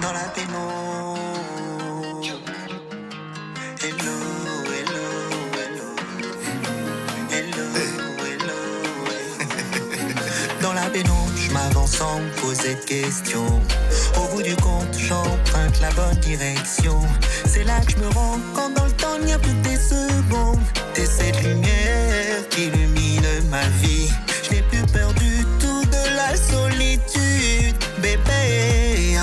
dans la pénombre. Hello, hello, hello, hello, hello, hello. Dans la pénombre, je m'avance sans me poser de questions. Au bout du compte, j'emprunte la bonne direction. C'est là que je me rends quand dans le temps il n'y a plus que des secondes. T'es cette lumière qui illumine ma vie. Je n'ai plus peur du tout de la solitude, bébé.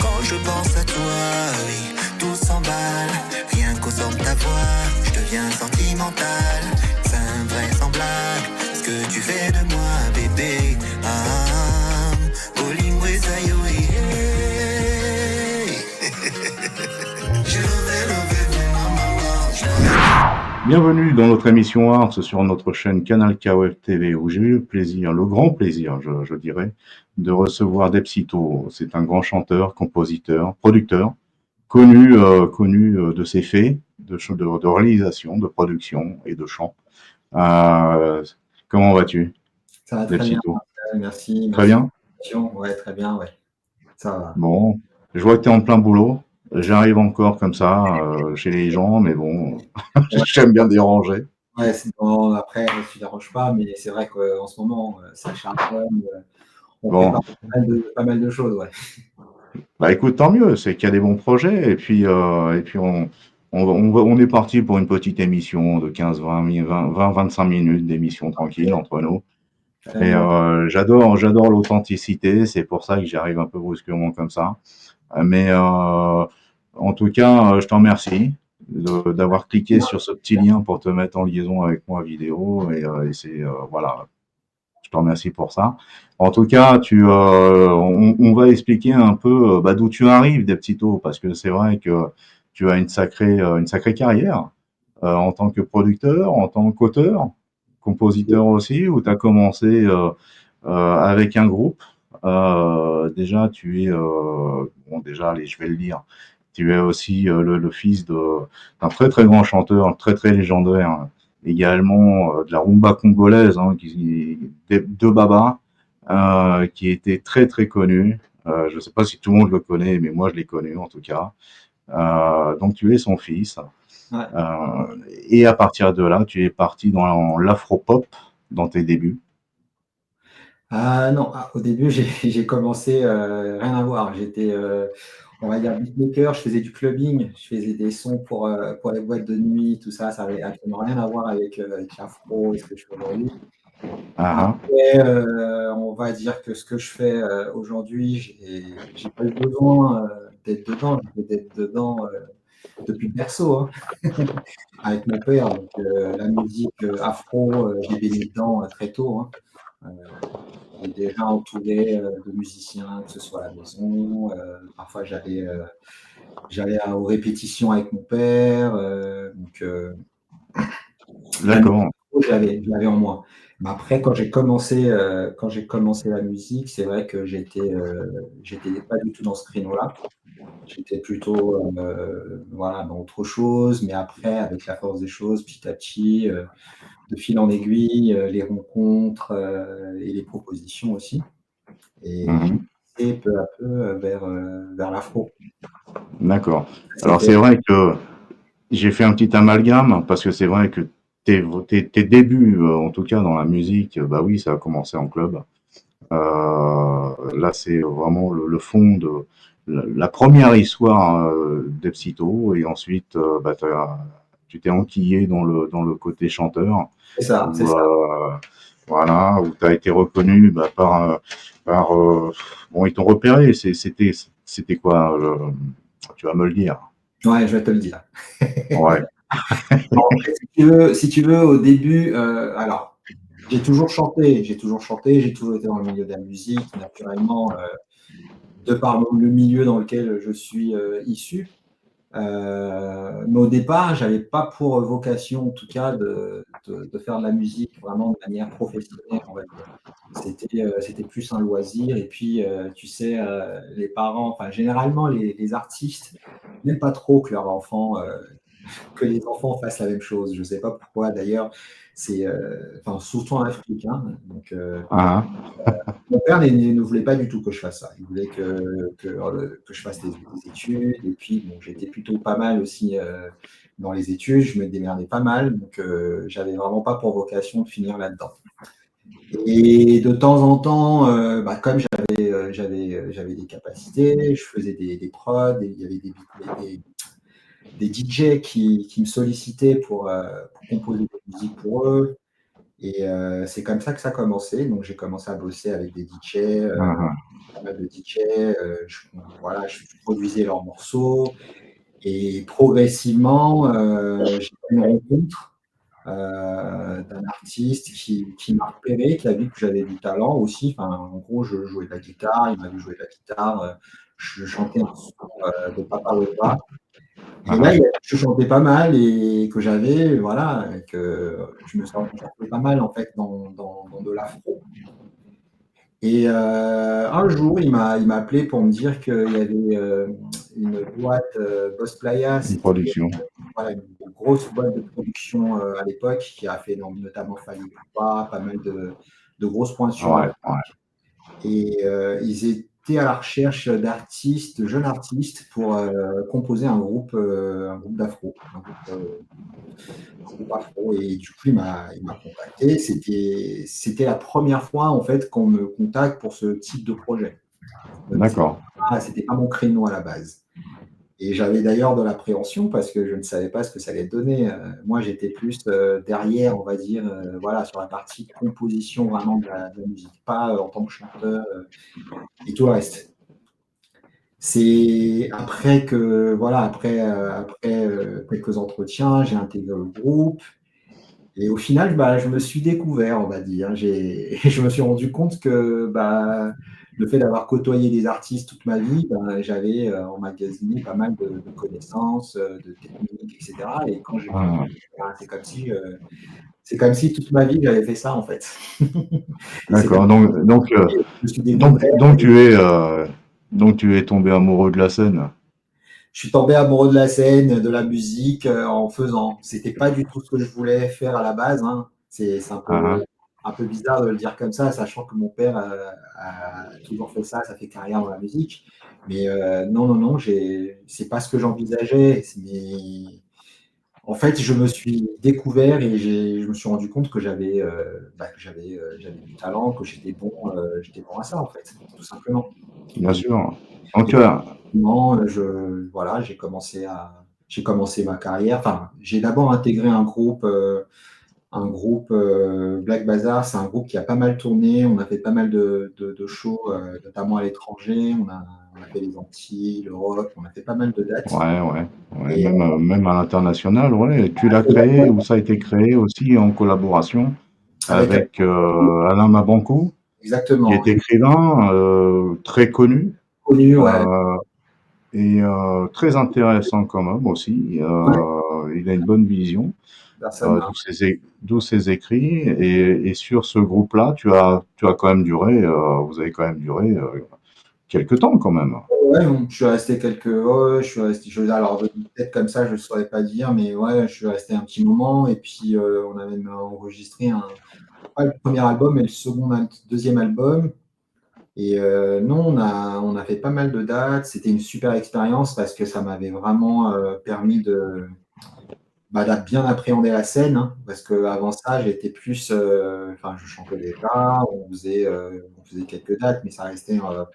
Quand je pense à toi, oui, tout s'emballe. Rien qu'au son de ta voix, je deviens sentimental. C'est invraisemblable ce que tu fais de moi, bébé. Bienvenue dans notre émission Arts sur notre chaîne Canal KOF TV où j'ai eu le plaisir, le grand plaisir, je dirais, de recevoir Depsito. C'est un grand chanteur, compositeur, producteur, connu de ses faits, de réalisation, de production et de chant. Comment vas-tu, Ça va très Depsito? bien, merci. Très bien. Ouais, très bien, ouais. Ça va. Bon, je vois que tu es en plein boulot. J'arrive encore comme ça chez les gens, mais bon, j'aime bien déranger. Ouais, c'est bon, après, tu ne déranges pas, mais c'est vrai qu'en ce moment, ça charbonne, on Bon, prépare pas mal de choses, ouais. bah écoute, tant mieux, c'est qu'il y a des bons projets. Et puis on est parti pour une petite émission de 15, 25 minutes d'émission tranquille entre nous. Et Bon, j'adore l'authenticité, c'est pour ça que j'arrive un peu brusquement comme ça. Mais en tout cas, je t'en remercie d'avoir cliqué sur ce petit lien pour te mettre en liaison avec moi vidéo. Et c'est voilà, je te remercie pour ça. En tout cas, on va expliquer un peu d'où tu arrives, Depsito, parce que c'est vrai que tu as une sacrée carrière en tant que producteur, en tant qu'auteur, compositeur aussi, où tu as commencé avec un groupe. Déjà, déjà, allez, je vais le dire. Tu es aussi le fils d'un très très grand chanteur, très très légendaire, hein, également de la rumba congolaise, hein, de Baba, qui était très très connu. Je ne sais pas si tout le monde le connaît, mais moi je l'ai connu en tout cas. Donc tu es son fils. ouais. Et à partir de là, tu es parti dans l'afro-pop dans tes débuts. Ah non, au début, j'ai commencé, rien à voir. J'étais, on va dire beatmaker, je faisais du clubbing, je faisais des sons pour les boîtes de nuit, tout ça. Ça avait absolument rien à voir avec l'afro et ce que je fais aujourd'hui. Ah, ah. Après, on va dire que ce que je fais, aujourd'hui, j'ai pas eu besoin, d'être dedans. J'ai d'être dedans, depuis le berceau, hein, avec mon père. Donc, la musique, afro, j'ai baigné dedans, très tôt, hein. J'étais déjà entouré, de musiciens, que ce soit à la maison, parfois aux répétitions avec mon père, donc, la musique, D'accord. je l'avais en moi. Mais après, quand j'ai commencé la musique, c'est vrai que j'étais pas du tout dans ce créneau-là. J'étais plutôt, voilà, dans autre chose. Mais après, avec la force des choses, petit à petit, de fil en aiguille, les rencontres, et les propositions aussi. Et j'ai Mhm. poussé peu à peu, vers l'afro. D'accord. Alors C'était c'est vrai que j'ai fait un petit amalgame parce que c'est vrai que tes débuts, en tout cas dans la musique, bah oui, ça a commencé en club. Là, c'est vraiment le fond de la première histoire d'Epsito et ensuite, tu t'es enquillé dans le côté chanteur c'est ça, c'est où ça. voilà, où tu as été reconnu par bon, ils t'ont repéré. C'était quoi tu vas me le dire. Ouais, je vais te le dire. Ouais. En fait, si tu veux, au début, alors, j'ai toujours été dans le milieu de la musique, naturellement, de par le milieu dans lequel je suis, issu. Mais au départ, j'avais pas pour vocation, en tout cas, de faire de la musique vraiment de manière professionnelle, on va dire. C'était plus un loisir. Et puis, tu sais, les parents, enfin, généralement, les artistes n'aiment pas trop que leur enfant, que les enfants fassent la même chose. Je ne sais pas pourquoi d'ailleurs, c'est enfin, surtout en Afrique. Hein, donc, Ah, mon père ne voulait pas du tout que je fasse ça. Il voulait que je fasse des études. Et puis, bon, j'étais plutôt pas mal aussi dans les études. Je me démerdais pas mal. Donc, j'avais vraiment pas pour vocation de finir là-dedans. Et de temps en temps, bah, comme j'avais des capacités, je faisais des prods, et il y avait des DJ qui me sollicitaient pour composer des musiques pour eux. Et c'est comme ça que ça a commencé. Donc j'ai commencé à bosser avec des DJ, ah, pas mal de DJ. Voilà, je produisais leurs morceaux. Et progressivement, j'ai fait une rencontre d'un artiste qui m'a repéré, qui a vu que j'avais du talent aussi. Enfin, en gros, je jouais de la guitare, il m'a vu jouer de la guitare, je chantais un son de Papa Wemba. Et là, ah, il a vu que je chantais pas mal et que j'avais, voilà, et que je me sentais pas mal en fait dans de l'afro. Et un jour, il m'a appelé pour me dire qu'il y avait une boîte, Boss Playa, une c'était production. voilà, une grosse boîte de production à l'époque qui a fait notamment Fally Ipupa, pas mal de grosses pointures en Ouais, ouais, Afrique. Et ils étaient à la recherche d'artistes, de jeunes artistes, pour composer un groupe d'afro, un groupe afro. Et du coup, il m'a contacté. C'était la première fois en fait qu'on me contacte pour ce type de projet. d'accord. C'était pas mon créneau à la base. Et j'avais d'ailleurs de l'appréhension parce que je ne savais pas ce que ça allait donner. Moi, j'étais plus derrière, on va dire, voilà, sur la partie composition vraiment de la musique, pas en tant que chanteur et tout le reste. C'est après que, voilà, après quelques entretiens, j'ai intégré le groupe. Et au final, bah, je me suis découvert, on va dire. Je me suis rendu compte que bah, le fait d'avoir côtoyé des artistes toute ma vie, bah, j'avais emmagasiné pas mal de connaissances, de techniques, etc. Et quand j'ai Ah, bah, c'est comme si toute ma vie j'avais fait ça en fait. Et c'est comme d'accord. si je me suis découvert. Donc tu es tombé amoureux de la scène. Je suis tombé amoureux de la scène, de la musique en faisant. C'était pas du tout ce que je voulais faire à la base. Hein. C'est Ah, un peu bizarre de le dire comme ça, sachant que mon père a toujours fait ça, ça fait carrière dans la musique. Mais non, non, non, c'est pas ce que j'envisageais. Mais en fait, je me suis découvert et je me suis rendu compte que j'avais du talent, que j'étais bon à ça, en fait, tout simplement. bien Et, sûr. Donc et tu as, progressivement, voilà, j'ai commencé ma carrière. Enfin, j'ai d'abord intégré un groupe Black Bazaar. C'est un groupe qui a pas mal tourné. On a fait pas mal de shows, notamment à l'étranger. On a fait les Antilles, l'Europe. On a fait pas mal de dates. ouais, ouais, ouais, Et même à l'international, ouais. Tu l'as créé ou ça a été créé aussi en collaboration avec avec Alain Mabankou, qui exactement, est écrivain très connu connu, ouais, euh, et très intéressant quand même aussi. ouais, Il a une bonne vision, personne. d'où ses écrits. Et sur ce groupe-là, tu as quand même duré, vous avez quand même duré quelques temps quand même. Ouais, donc je suis resté ouais, je suis resté, alors peut-être comme ça, je ne saurais pas dire, mais ouais, je suis resté un petit moment. Et puis, on a même enregistré pas le premier album, mais le deuxième album. Et non, on a fait pas mal de dates. C'était une super expérience parce que ça m'avait vraiment permis de bien appréhender la scène. Hein, parce qu'avant ça, j'étais plus. Enfin, je chantais déjà, on faisait quelques dates, mais ça restait voilà,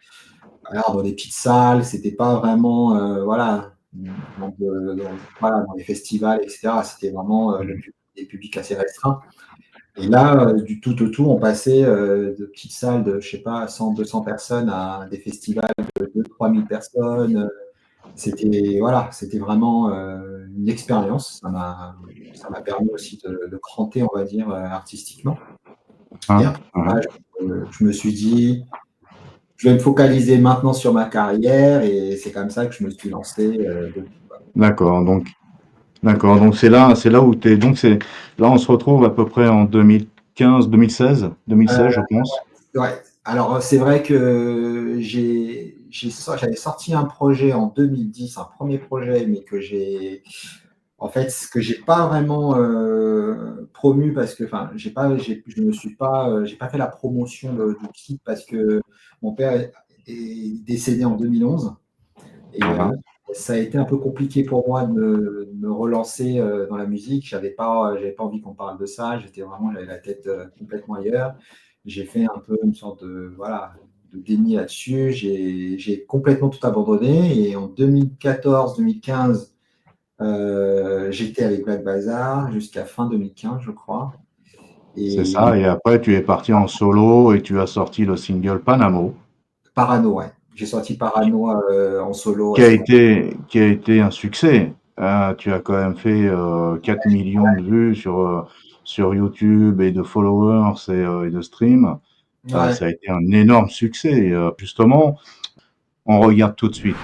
dans des petites salles. C'était pas vraiment. Voilà, voilà, dans les festivals, etc. C'était vraiment des publics assez restreints. Et là, du tout au tout, on passait de petites salles de, je sais pas, 100, 200 personnes à des festivals de 2 000, 3 000 personnes. C'était voilà, c'était vraiment une expérience. Ça m'a permis aussi de cranter, on va dire, artistiquement. Et Hein, après ça, hein. je me suis dit, je vais me focaliser maintenant sur ma carrière et c'est comme ça que je me suis lancé depuis. D'accord, donc c'est là où t'es. Donc c'est là on se retrouve à peu près en 2015, 2016, 2016 je pense. Ouais. Alors, c'est vrai que j'avais sorti un projet en 2010, un premier projet, mais que j'ai En fait, ce que j'ai pas vraiment, promu parce que enfin, je me suis pas, j'ai pas fait la promotion du clip parce que mon père est décédé en 2011 et Hein, hein. ça a été un peu compliqué pour moi de me relancer, dans la musique. J'avais pas envie qu'on parle de ça. J'avais la tête, complètement ailleurs. J'ai fait un peu une sorte de voilà, de déni là-dessus. J'ai complètement tout abandonné et en 2014-2015 j'étais avec Black Bazar jusqu'à fin 2015, je crois. C'est Et ça, et après tu es parti en solo et tu as sorti le single Panamo, Parano, ouais. J'ai sorti Parano en solo. qui a été un succès. Tu as quand même fait 4 millions de vues sur YouTube et de followers et de streams. Ouais. Ça a été un énorme succès. Justement, on regarde tout de suite.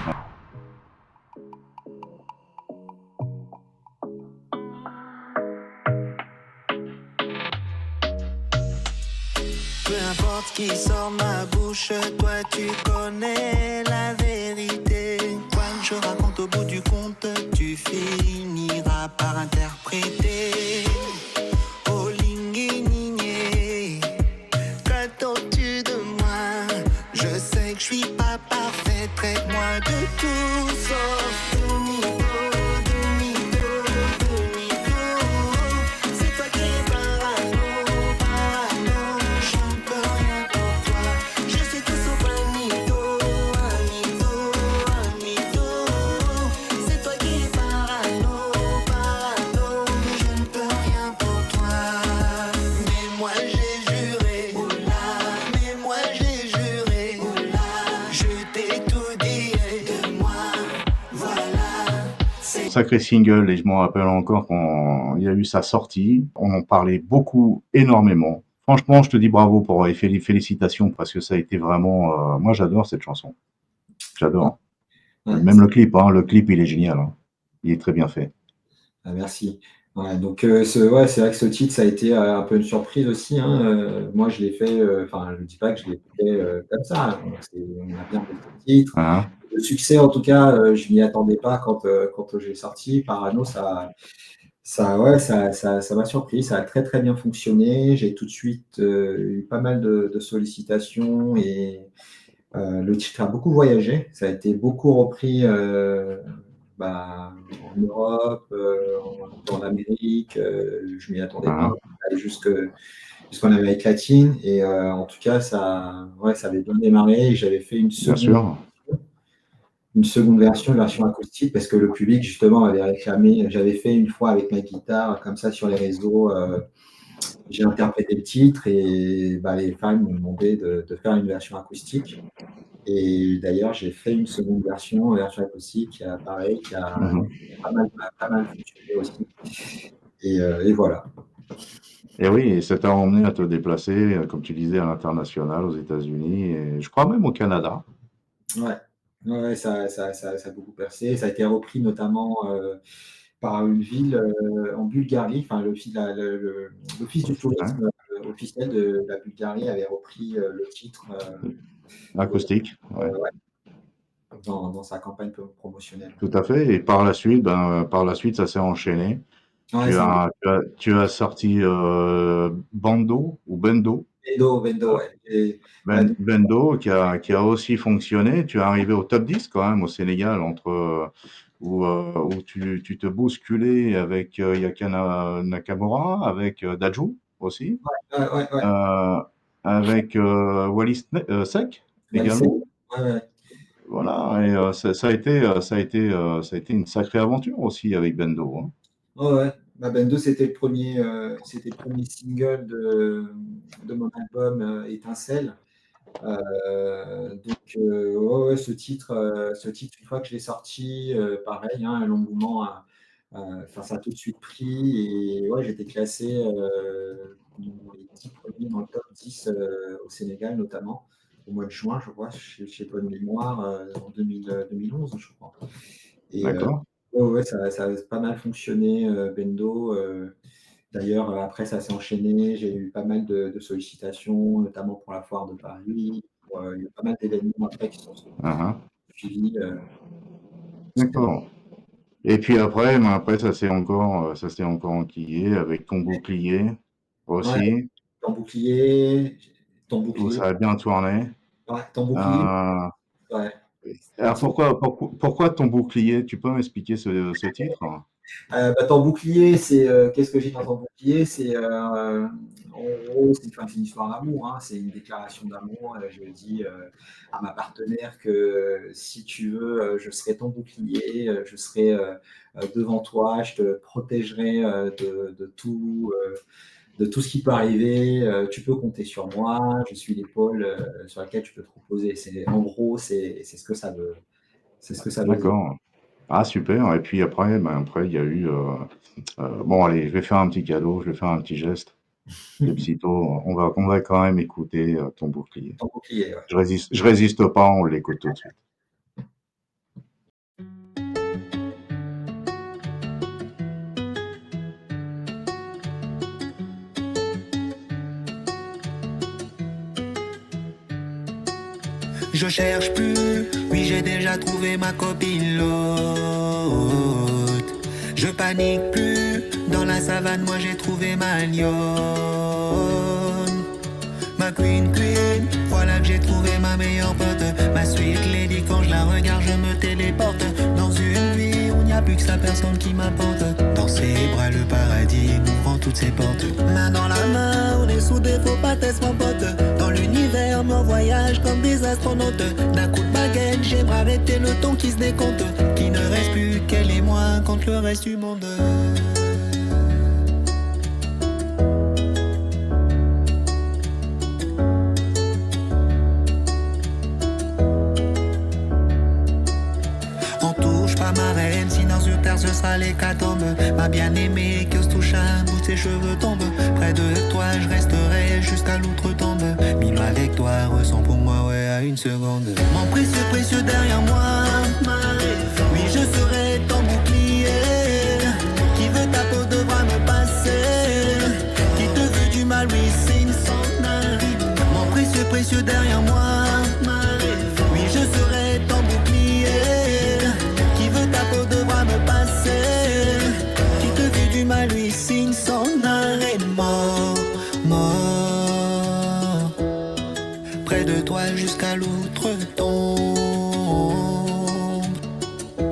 Peu importe ce qui sort de ma bouche, toi tu connais la vérité. Quoi que je raconte au bout du compte, tu finiras par interpréter. Oh linguinier, qu'attends-tu de moi? Je sais que je suis pas parfait, traite-moi de tout sauf de mytho, de mytho, de mytho. C'est toi qui es parano, parano, je ne peux rien pour toi. Je suis tout sauf un mytho, un mytho, un mytho. C'est toi qui es parano, parano, je ne peux rien pour toi. Mais moi j'ai juré, oula, mais moi j'ai juré, oula, je t'ai tout dit de moi, voilà, c'est Sacré single, et je m'en rappelle encore quand il y a eu sa sortie. On en parlait beaucoup, énormément. Franchement, je te dis bravo pour et félicitations parce que ça a été vraiment. Moi, j'adore cette chanson. Ouais, J'adore. ouais, Même le clip, hein. Le clip, il est génial, hein. Il est très bien fait. merci. Ouais, donc ouais, c'est vrai que ce titre, ça a été un peu une surprise aussi, hein. Moi, je l'ai fait, enfin, je ne dis pas que je l'ai fait comme ça. On a bien fait ce titre. Hein. Le succès, en tout cas, je m'y attendais pas quand j'ai sorti. Parano, ouais, ça m'a surpris. Ça a très très bien fonctionné. J'ai tout de suite eu pas mal de sollicitations et le titre a beaucoup voyagé. Ça a été beaucoup repris bah, en Europe, en Amérique. Je m'y attendais pas. Hein. Aller jusqu'en Amérique latine. Et en tout cas, ouais, ça avait bien démarré. Et j'avais fait Bien sûr. une seconde version, une version acoustique, parce que le public, justement, avait réclamé. J'avais fait une fois avec ma guitare, comme ça, sur les réseaux. J'ai interprété le titre et bah, les fans m'ont demandé de faire une version acoustique. Et d'ailleurs, j'ai fait une seconde version acoustique, pareil, qui a Mhm. pas mal fonctionné aussi. Et voilà. Et oui, et ça t'a emmené à te déplacer, comme tu disais, à l'international, aux États-Unis, et je crois même au Canada. Ouais, ouais, ouais, ça a beaucoup percé. Ça a été repris notamment par une ville en Bulgarie. Enfin, l'Office du Hein. tourisme officiel de la Bulgarie avait repris le titre Acoustique, ouais. ouais, dans sa campagne promotionnelle. Tout à fait. Et par la suite, par la suite, ça s'est enchaîné. Ouais, ça enchaîne. Tu as sorti Bando ou Bendo, Vendo, ouais. Ouais, Bendo qui a aussi fonctionné. Tu es arrivé au top 10 quand même au Sénégal où tu te bousculais avec Yaka Nakamura, avec Dadju aussi, ouais, ouais, ouais. euh, avec Sek Wallis, également. ouais, ouais. Voilà, et ça a été une sacrée aventure aussi avec Bendo, hein. Ouais, ouais. Bah, Bendo, c'était le premier single de mon album Étincelle. Donc, ouais, ouais, ce titre, une fois que je l'ai sorti, pareil, hein, l'engouement enfin, ça a tout de suite pris. Et ouais, j'étais classé dans les 10 premiers, dans le top 10 au Sénégal, notamment, au mois de juin, je crois, chez Bonne Mémoire, en 2011, je crois. Et D'accord? ouais, ouais, ça a pas mal fonctionné, Bendo. D'ailleurs, après, ça s'est enchaîné. J'ai eu pas mal de sollicitations, notamment pour la foire de Paris. Il y a pas mal d'événements après qui sont Hein, hein. suivis. C'était D'accord. Et puis après, ben après ça s'est encore enquillé avec ton bouclier Ouais, aussi, ton bouclier, ton où bouclier, ça a bien tourné. ouais, ton bouclier, Euh, ouais. alors pourquoi ton bouclier? Tu peux m'expliquer ce titre? Bah, ton bouclier, c'est, qu'est-ce que j'ai dans ton bouclier? C'est, en gros, c'est une histoire d'amour, hein. C'est une déclaration d'amour. Je dis, à ma partenaire que si tu veux, je serai ton bouclier, je serai, devant toi, je te protégerai, de tout ce qui peut arriver. Tu peux compter sur moi, je suis l'épaule, sur laquelle tu peux te reposer. En gros, c'est ce que ça veut, c'est ce que ça veut dire. D'accord. Ah super. Et puis après, ben après il y a eu, bon allez, je vais faire un petit cadeau, je vais faire un petit geste. Le psycho, on va quand même écouter ton bouclier. Ton bouclier, ouais. Je résiste pas, on l'écoute tout de suite. Je cherche plus, oui j'ai déjà trouvé ma copine l'autre. Je panique plus, dans la savane moi j'ai trouvé ma lionne. Ma queen, voilà que j'ai trouvé ma meilleure pote. Ma sweet lady, quand je la regarde je me téléporte. Dans une vie où il n'y a plus que sa personne qui m'apporte. Dans ses bras le paradis m'ouvrant toutes ses portes. Main dans la main, on est soudés, faut pas tester mon pote. Dans l'univers, mais on voyage comme des astronautes. D'un coup de baguette, j'aimerais arrêter le temps qui se décompte. Qui ne reste plus qu'elle et moi contre le reste du monde. On touche pas ma reine, sinon sur terre ce sera l'hécatombe. Ma bien-aimée qui ose toucher un bout de ses cheveux tombent. Près de toi je resterai jusqu'à l'outre-tombe. Mille avec toi ressens pour moi ouais à une seconde. Mon précieux derrière moi, oui je serai ton bouclier. Qui veut ta peau devra me passer. Qui te veut du mal, oui c'est une cendale. Mon précieux derrière moi, oui je serai ton bouclier. Qui veut ta peau devra me passer. Qui te veut du mal, lui signe son arrêt mort, mort. Près de toi jusqu'à l'outre-tombe.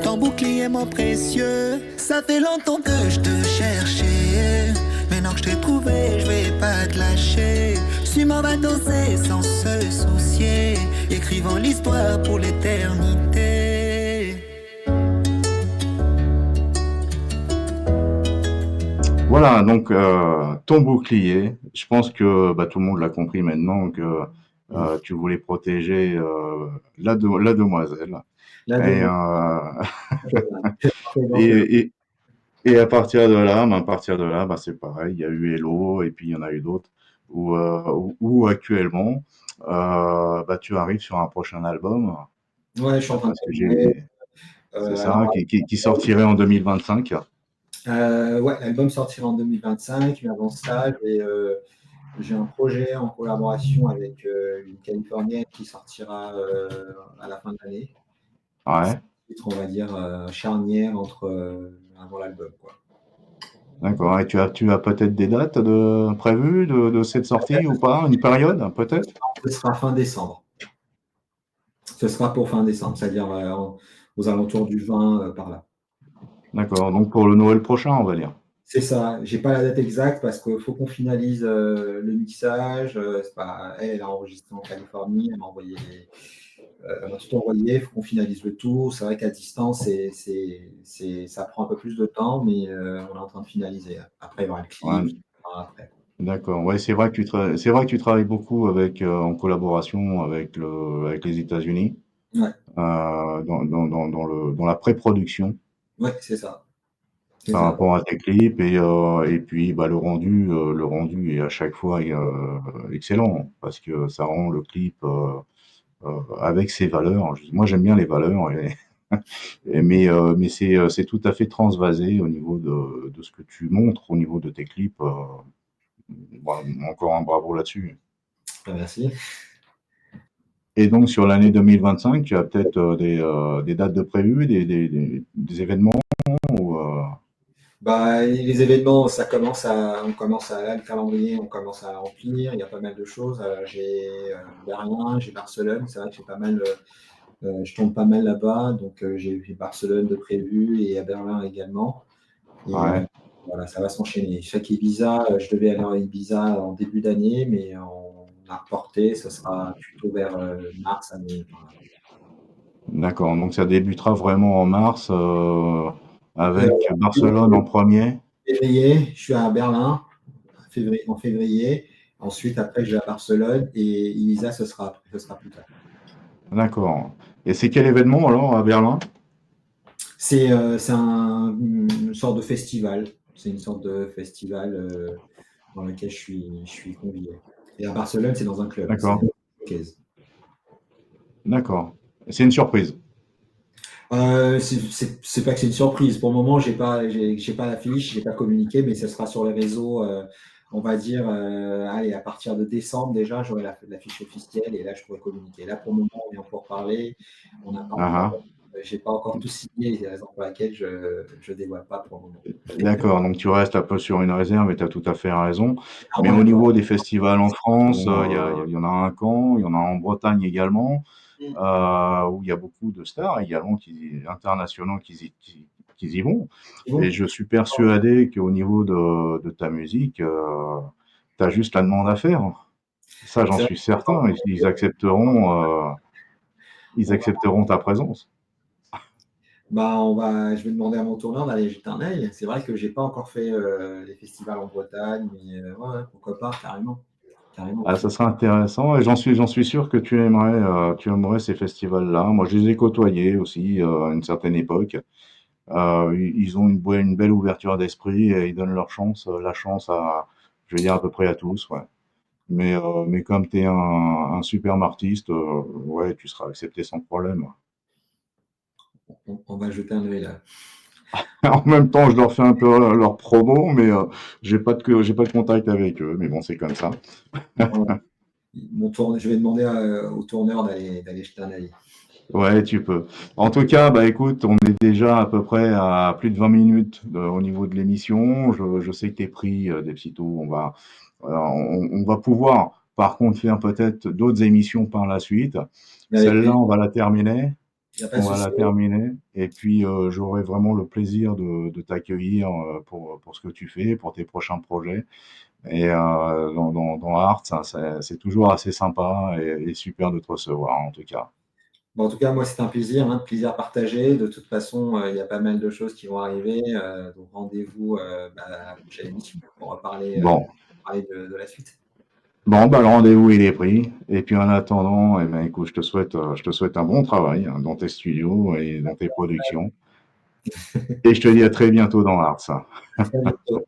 Ton bouclier mon précieux, ça fait longtemps que je te cherchais. Maintenant que je t'ai trouvé, je vais pas te lâcher. Suis-moi va danser sans se soucier. Écrivant l'histoire pour l'éternité. Voilà, donc ton bouclier, je pense que bah, tout le monde l'a compris maintenant que tu voulais protéger la demoiselle. Là, Et, devant. et, et, et à partir de là, bah, c'est pareil. Il y a eu Hello et puis il y en a eu d'autres où actuellement, bah, tu arrives sur un prochain album Ouais, je suis en train de parce que terminer. c'est Alors, ça, qui sortirait en 2025. ouais, l'album sortira en 2025, mais avant ça, j'ai un projet en collaboration avec une Californienne qui sortira à la fin de l'année. C'est Ouais, un titre, on va dire, charnière avant l'album, quoi. d'accord. Et tu as peut-être des dates prévues de cette sortie ou pas? Une période, peut-être? Ce sera fin décembre. Ce sera pour fin décembre, c'est-à-dire aux alentours du 20, par là. D'accord. Donc pour le Noël prochain, on va dire. C'est ça. J'ai pas la date exacte parce qu'il faut qu'on finalise le mixage. C'est pas, elle a enregistré en Californie, elle m'a tout envoyé. Il faut qu'on finalise le tout. C'est vrai qu'à distance, ça prend un peu plus de temps, mais on est en train de finaliser. Après, il y aura le Ouais, clip. Après. d'accord. Ouais, c'est vrai que tu travailles beaucoup avec, en collaboration avec les États-Unis, Ouais, dans la pré-production ouais, c'est ça. C'est par ça. rapport à tes clips et puis bah, le rendu est à chaque fois excellent parce que ça rend le clip avec ses valeurs. Moi, j'aime bien les valeurs, mais c'est tout à fait transvasé au niveau de ce que tu montres au niveau de tes clips. Bah, encore un bravo là-dessus. Merci. Et donc sur l'année 2025, tu as peut-être des dates de prévues, des événements. Bah, les événements, on commence à, là, le calendrier, on commence à remplir. Il y a pas mal de choses. J'ai Berlin, j'ai Barcelone. C'est vrai que j'ai pas mal, je tourne pas mal là-bas. Donc, j'ai Barcelone de prévu et à Berlin également. Et Ouais, voilà, ça va s'enchaîner. Je sais qu'Ibiza, je devais aller à Ibiza en début d'année, mais on a reporté. Ce sera plutôt vers mars, année. Voilà. d'accord. Donc ça débutera vraiment en mars Euh, avec Barcelone en premier. Février, je suis à Berlin, en février. Ensuite, après, je vais à Barcelone et Ibiza, ce sera plus tard. D'accord. Et c'est quel événement alors à Berlin? C'est une sorte de festival. C'est une sorte de festival dans lequel je suis convié. Et à Barcelone, c'est dans un club. C'est D'accord, un showcase. d'accord. C'est une surprise. C'est pas que c'est une surprise. Pour le moment, j'ai pas l'affiche, j'ai pas communiqué, mais ce sera sur les réseaux. On va dire, allez, à partir de décembre déjà, j'aurai l'affiche officielle et là, je pourrai communiquer. Là, pour le moment, on est encore parler. On n'a pas Ah, encore, ah. j'ai pas encore tout signé. C'est la raison pour laquelle je dévoile pas pour le moment. D'accord, donc tu restes un peu sur une réserve et tu as tout à fait raison. Ah, Mais on au a pas- niveau des festivals en France, il y en a un à Caen, il y en a en Bretagne également, où il y a beaucoup de stars également internationaux qui y vont. C'est Et bon. je suis persuadé qu'au niveau de ta musique, tu as juste la demande à faire. Ça, j'en C'est vrai. suis certain. Ils On va, accepteront ta présence. je vais demander à mon tourneur d'aller jeter un œil. C'est vrai que j'ai pas encore fait les festivals en Bretagne, mais ouais, ouais, pourquoi pas, carrément, carrément. Ah, ça serait intéressant et j'en suis sûr que tu aimerais ces festivals-là. Moi, je les ai côtoyés aussi à une certaine époque. Ils ont une belle ouverture d'esprit et ils donnent la chance à, je vais dire à peu près à tous, ouais. Mais comme tu es un superbe artiste, ouais, tu seras accepté sans problème. On va jeter un œil là. En même temps, je leur fais un peu leur promo, mais j'ai pas de contact avec eux. Mais bon, c'est comme ça. Je vais demander au tourneur d'aller jeter un œil. Ouais, tu peux. En tout cas, bah écoute, on est déjà à peu près à plus de 20 minutes au niveau de l'émission. Je sais que t'es pris, des petits tours. On va pouvoir, par contre, faire peut-être d'autres émissions par la suite. Mais avec Celle-là, plaisir, on va la terminer. il n'y a pas de On va souci. la terminer. Et puis, j'aurai vraiment le plaisir de t'accueillir pour ce que tu fais, pour tes prochains projets. Et dans Art, c'est toujours assez sympa et super de te recevoir, en tout cas. Bon, en tout cas, moi, c'est un plaisir, hein, plaisir partagé. De toute façon, il y a pas mal de choses qui vont arriver. Donc, rendez-vous à la prochaine émission pour Bon. parler de la suite. Bon, bah, le rendez-vous, il est pris. Et puis, en attendant, eh ben, écoute, je te souhaite un bon travail hein, dans tes studios et dans tes productions. Et je te dis à très bientôt dans Arts. À très bientôt.